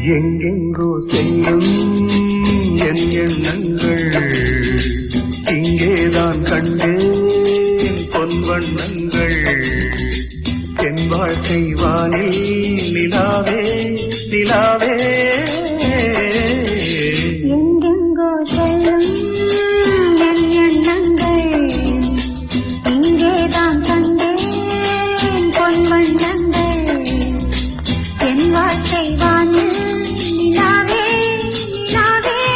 எங்கெங்கோ செல்லும் என் எண்ணங்கள் இங்கேதான் கண்டேன் பொன் வண்ணங்கள் என் வாழ்க்கை வானில் நிலாவே நிலாவே எங்கெங்கோ செல்லும் என் எண்ணங்கள் இங்கேதான் கண்டேன் பொன் வண்ணங்கள் என் வாழ்க்கை வானில் நிலாவே நிலாவே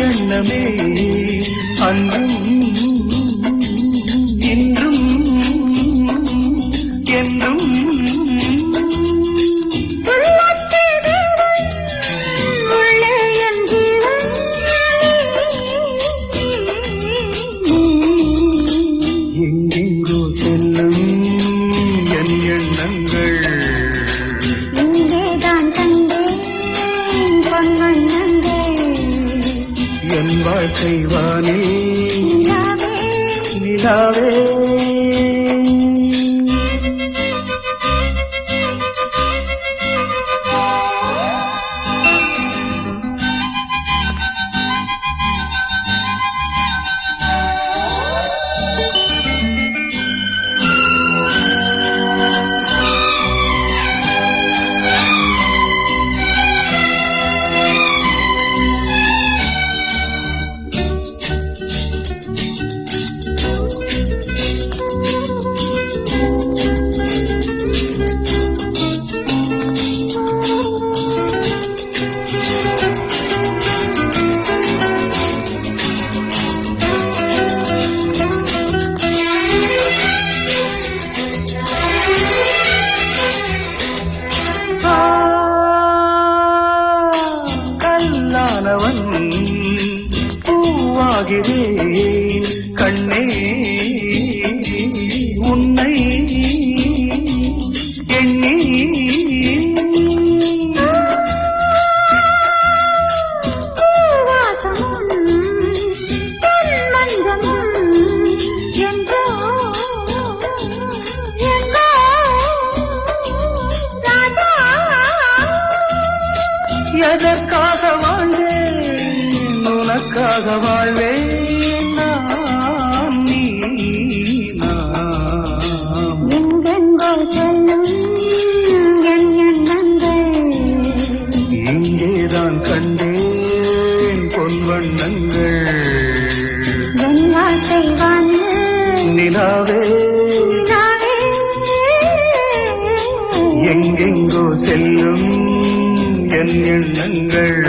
எண்ணமே அன்றும் இன்றும் என்றும் எங்கெங்கோ செல்லும் என் எண்ணங்கள் என் வாழ்க்கை வானில் நிலாவே பூவாகிறேன் கண்ணே உன்னை எண்ணி எதற்காக வாழ்ந்தேன் உனக்காக வாழ்வேன் நான் நீ நாம் எங்கெங்கோ செல்லும் என் எண்ணங்கள் இங்கேதான் கண்டேன் பொன் வண்ணங்கள் என் வாழ்க்கை வானில் நிலாவே நிலாவே எங்கெங்கோ செல்லும் என் எண்ணங்கள்